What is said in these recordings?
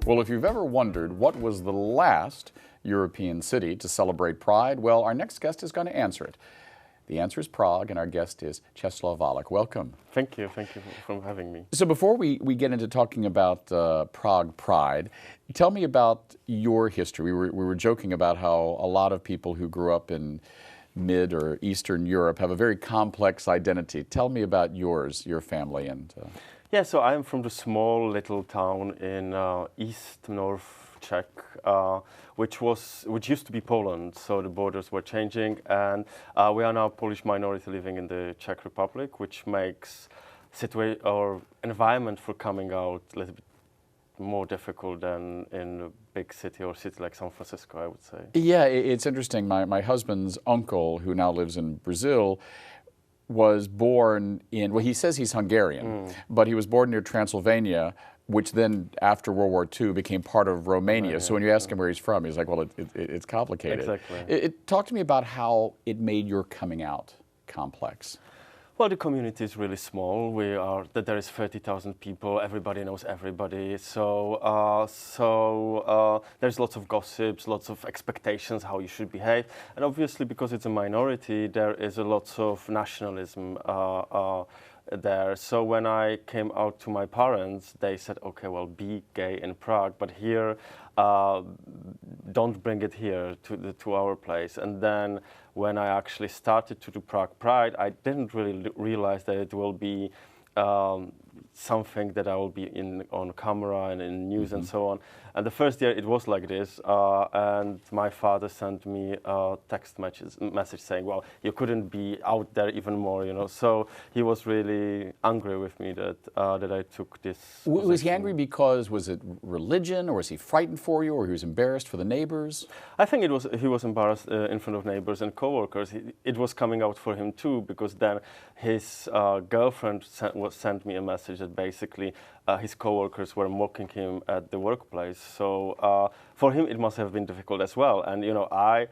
Well, if you've ever wondered what was the last European city to celebrate Pride, well, our next guest is going to answer it. The answer is Prague, and our guest is Czeslaw Walek. Welcome. Thank you for having me. So before we get into talking about Prague Pride, tell me about your history. We were joking about how a lot of people who grew up in Mid or Eastern Europe have a very complex identity. Tell me about yours, your family, and... Yeah, so I'm from the small little town in North Czech, which used to be Poland. So the borders were changing, and we are now Polish minority living in the Czech Republic, which makes environment for coming out a little bit more difficult than in a big city or city like San Francisco, I would say. Yeah, it's interesting. My husband's uncle, who now lives in Brazil, was born in, well, he says he's Hungarian, but he was born near Transylvania, which then, after World War II, became part of Romania. So when you ask him where he's from, he's like, well, it's complicated. Exactly. Talk to me about how it made your coming out complex. Well, the community is really small. There is 30,000 people. Everybody knows everybody. So there's lots of gossips, lots of expectations how you should behave, and obviously because it's a minority, there is a lot of nationalism there. So when I came out to my parents, they said, "Okay, well, be gay in Prague, but here, don't bring it here to our place." And then when I actually started to do Prague Pride, I didn't really realize that it will be something that I will be on camera and in news and so on. And the first year it was like this, and my father sent me a text message saying, well, you couldn't be out there even more, you know. So he was really angry with me that I took this position. Was he angry because, was it religion, or was he frightened for you, or he was embarrassed for the neighbors? I think he was embarrassed in front of neighbors and coworkers. It was coming out for him too, because then his girlfriend sent me a message that basically his coworkers were mocking him at the workplace. So for him, it must have been difficult as well. And you know, I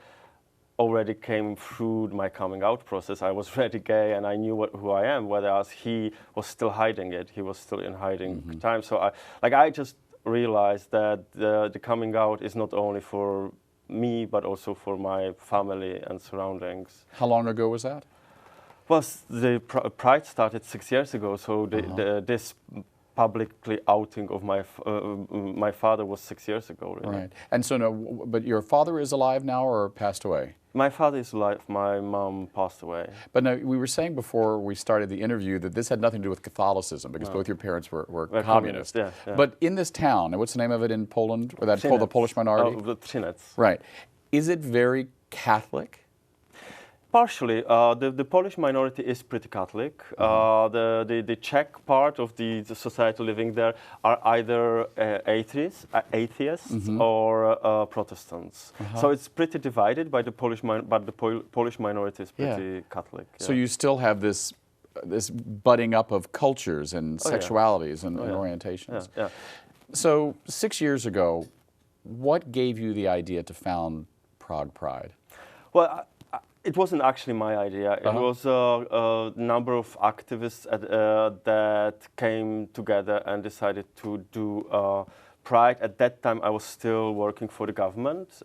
already came through my coming out process. I was already gay, and I knew who I am. Whereas he was still hiding it. He was still in hiding time. So I just realized that the coming out is not only for me, but also for my family and surroundings. How long ago was that? Well, the Pride started 6 years ago, so this publicly outing of my father was 6 years ago. Really. Right, and so no, but your father is alive now or passed away? My father is alive. My mom passed away. But now, we were saying before we started the interview that this had nothing to do with Catholicism, because both your parents were communist. Yeah. But in this town, and what's the name of it in Poland, or that the Polish minority? Oh, Třinec. Right. Is it very Catholic? Partially. The Polish minority is pretty Catholic. The Czech part of the society living there are either atheists or Protestants. So it's pretty divided by the Polish, but the Polish minority is pretty Catholic. Yeah. So you still have this budding up of cultures and sexualities and orientations. Yeah. So 6 years ago, what gave you the idea to found Prague Pride? Well, it wasn't actually my idea. It was a number of activists that came together and decided to do Pride. At that time, I was still working for the government.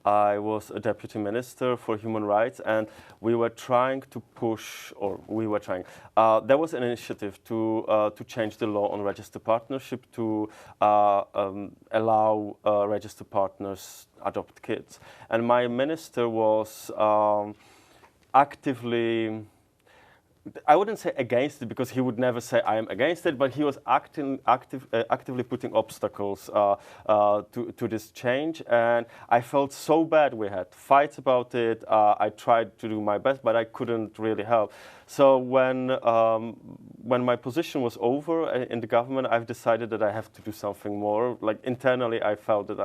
I was a deputy minister for human rights, and we were trying to push, there was an initiative to change the law on registered partnership to allow registered partners adopt kids. And my minister was actively, I wouldn't say against it, because he would never say I am against it, but he was actively putting obstacles to this change, and I felt so bad. We had fights about it. I tried to do my best, but I couldn't really help. So when my position was over in the government, I've decided that I have to do something more. Like internally, I felt that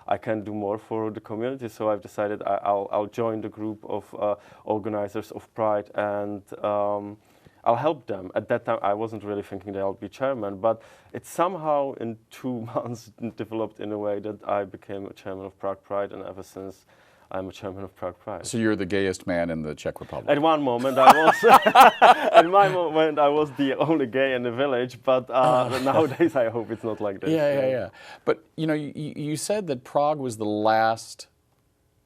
I can do more for the community. So I've decided I'll join the group of organizers of Pride, and I'll help them. At that time, I wasn't really thinking that I'll be chairman, but it somehow in 2 months developed in a way that I became a chairman of Prague Pride, and ever since I'm a chairman of Prague Pride. So you're the gayest man in the Czech Republic. At one moment, I was. At my moment, I was the only gay in the village. But nowadays, I hope it's not like this. Yeah. But you said that Prague was the last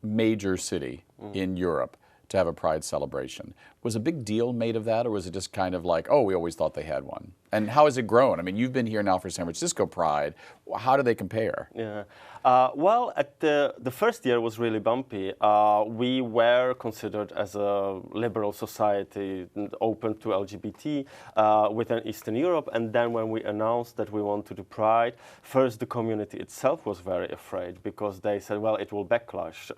major city in Europe to have a Pride celebration. Was a big deal made of that, or was it just kind of like, oh, we always thought they had one? And how has it grown? I mean, you've been here now for San Francisco Pride. How do they compare? Yeah. Well, at the first year was really bumpy. We were considered as a liberal society, open to LGBT within Eastern Europe. And then when we announced that we want to do Pride, first the community itself was very afraid because they said, well, it will backlash.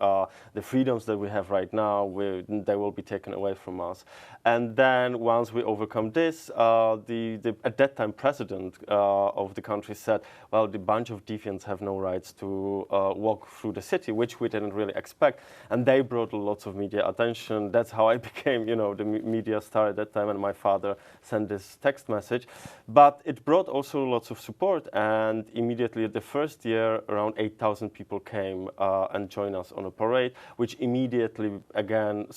The freedoms that we have right now, they will be taken away from us. And then once we overcome this, the at that time president of the country said, well, the bunch of deviants have no rights to walk through the city, which we didn't really expect. And they brought lots of media attention. That's how I became, the media star at that time, and my father sent this text message. But it brought also lots of support, and immediately the first year, around 8,000 people came and joined us on a parade, which immediately, again,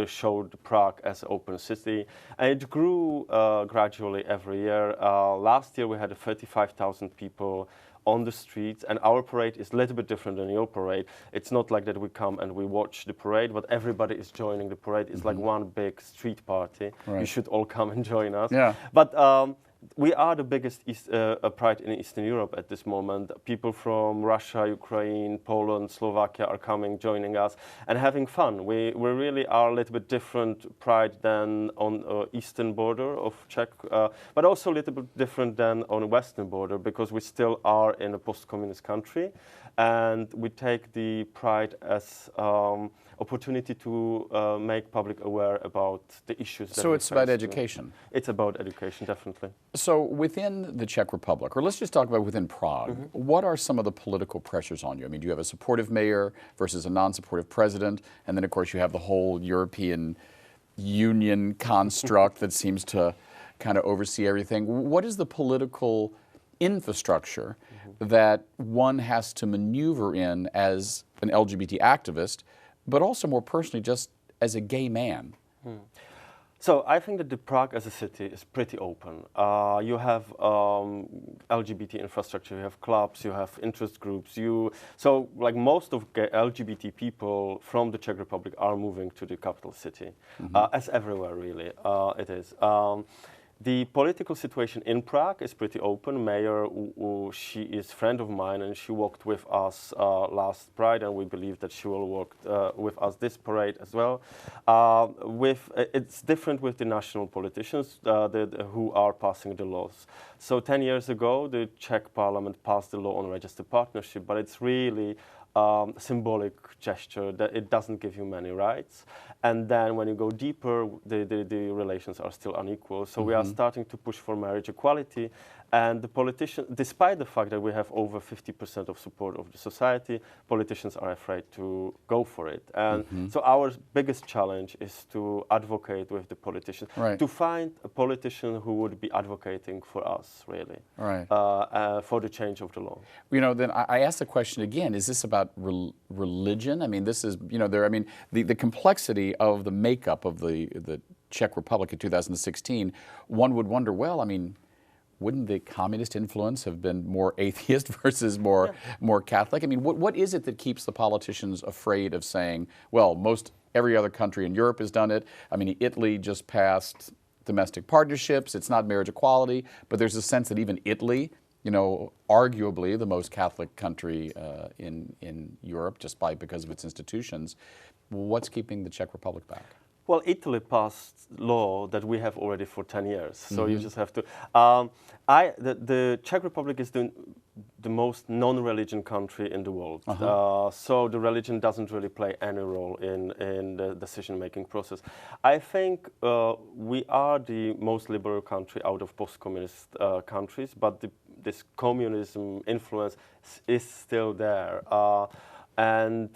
showed Prague as an open city. And it grew gradually every year. Last year, we had 35,000 people on the streets, and our parade is a little bit different than your parade. It's not like that we come and we watch the parade, but everybody is joining the parade. It's like one big street party. Right. You should all come and join us. Yeah. But we are the biggest Pride in Eastern Europe at this moment. People from Russia, Ukraine, Poland, Slovakia are coming, joining us, and having fun. We really are a little bit different Pride than on eastern border of Czech, but also a little bit different than on the western border, because we still are in a post-communist country, and we take the Pride as opportunity to make public aware about the issues. So it's about education. It's about education, definitely. So within the Czech Republic, or let's just talk about within Prague, what are some of the political pressures on you? I mean, do you have a supportive mayor versus a non-supportive president? And then, of course, you have the whole European Union construct that seems to kind of oversee everything. What is the political infrastructure that one has to maneuver in as an LGBT activist, but also more personally just as a gay man? So I think that the Prague as a city is pretty open. You have LGBT infrastructure, you have clubs, you have interest groups. So like most of LGBT people from the Czech Republic are moving to the capital city, as everywhere really it is. The political situation in Prague is pretty open. Mayor, she is a friend of mine, and she walked with us last Pride, and we believe that she will walk with us this parade as well. It's different with the national politicians who are passing the laws. So 10 years ago, the Czech parliament passed the law on registered partnership, but it's really symbolic gesture that it doesn't give you many rights. And then when you go deeper, the relations are still unequal. So we are starting to push for marriage equality. And the politicians, despite the fact that we have over 50% of support of the society, politicians are afraid to go for it. And so our biggest challenge is to advocate with the politicians, to find a politician who would be advocating for us, really, for the change of the law. Then I ask the question again, is this about religion? I mean, this is, the complexity of the makeup of the Czech Republic in 2016, one would wonder, well, I mean, wouldn't the communist influence have been more atheist versus more Catholic? I mean, what is it that keeps the politicians afraid of saying, well, every other country in Europe has done it. I mean, Italy just passed domestic partnerships. It's not marriage equality, but there's a sense that even Italy, arguably the most Catholic country in Europe, just because of its institutions, what's keeping the Czech Republic back? Well, Italy passed law that we have already for 10 years, so you just have to. The Czech Republic is the most non-religion country in the world, so the religion doesn't really play any role in the decision-making process. I think we are the most liberal country out of post-communist countries, but this communism influence is still there. And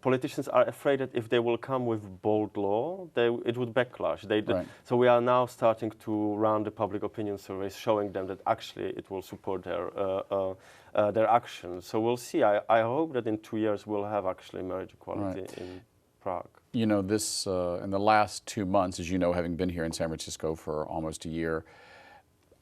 politicians are afraid that if they will come with bold law, it would backlash. Right. So we are now starting to run the public opinion surveys, showing them that actually it will support their actions. So we'll see. I hope that in 2 years we'll have actually marriage equality in Prague. You know, this in the last 2 months, as you know, having been here in San Francisco for almost a year,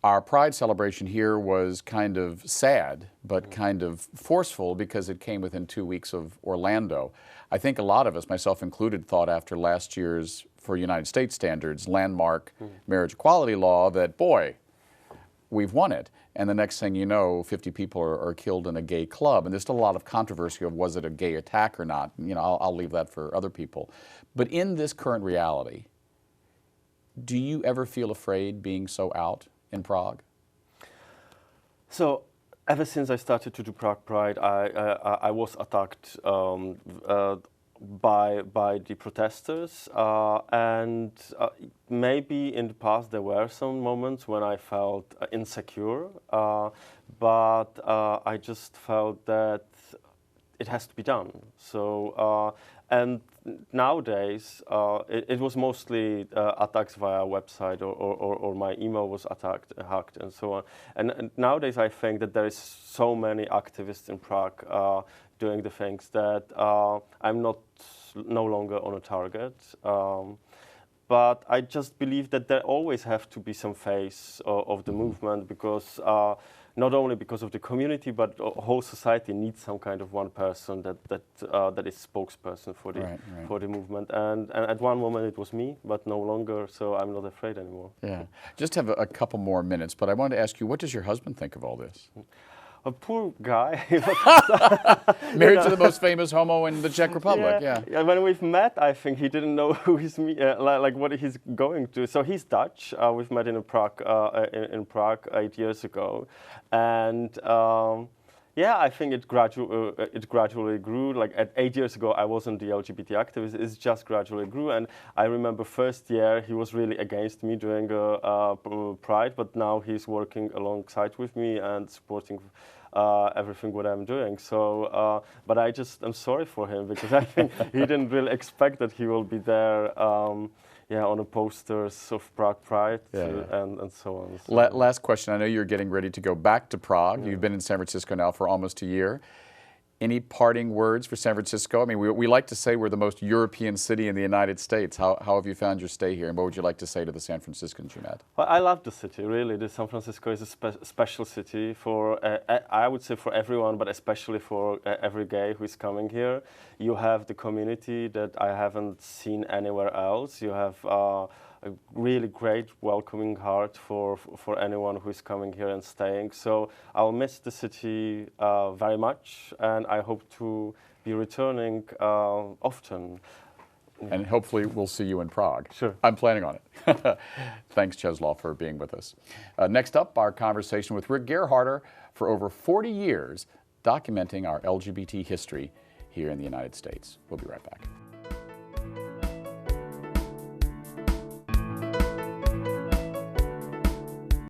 our Pride celebration here was kind of sad, but kind of forceful because it came within 2 weeks of Orlando. I think a lot of us, myself included, thought after last year's, for United States standards, landmark marriage equality law that, boy, we've won it. And the next thing you know, 50 people are killed in a gay club. And there's still a lot of controversy of was it a gay attack or not. You know, I'll leave that for other people. But in this current reality, do you ever feel afraid being so out in Prague? So ever since I started to do Prague Pride, I was attacked by the protesters, and maybe in the past there were some moments when I felt insecure, but I just felt that it has to be done. So and nowadays it was mostly attacks via website or my email was hacked and so on. And nowadays I think that there is so many activists in Prague doing the things that I'm no longer on a target. But I just believe that there always have to be some face of the movement, because not only because of the community, but the whole society needs some kind of one person that is spokesperson for the for the movement. And at one moment it was me, but no longer. So I'm not afraid anymore. Yeah. Just have a couple more minutes, but I wanted to ask you, what does your husband think of all this? A poor guy. Married to the most famous homo in the Czech Republic. Yeah. When we've met, I think he didn't know who he's like what he's going to. So he's Dutch. We've met in Prague 8 years ago, and yeah, I think it gradually grew. Like at 8 years ago, I wasn't the LGBT activist. It just gradually grew, and I remember first year he was really against me doing Pride, but now he's working alongside with me and supporting everything what I'm doing. So, but I'm sorry for him, because I think he didn't really expect that he will be there. On the posters of Prague Pride and so on. So. Last question. I know you're getting ready to go back to Prague. Yeah. You've been in San Francisco now for almost a year. Any parting words for San Francisco? I mean, we like to say we're the most European city in the United States. How have you found your stay here, and what would you like to say to the San Franciscans you met? Well, I love the city, really. San Francisco is a special city for, I would say for everyone, but especially for every gay who is coming here. You have the community that I haven't seen anywhere else. You have a really great welcoming heart for anyone who is coming here and staying. So I'll miss the city very much, and I hope to be returning often. And hopefully we'll see you in Prague. Sure. I'm planning on it. Thanks, Czeslaw, for being with us. Next up, our conversation with Rick Gerharder, for over 40 years documenting our LGBT history here in the United States. We'll be right back.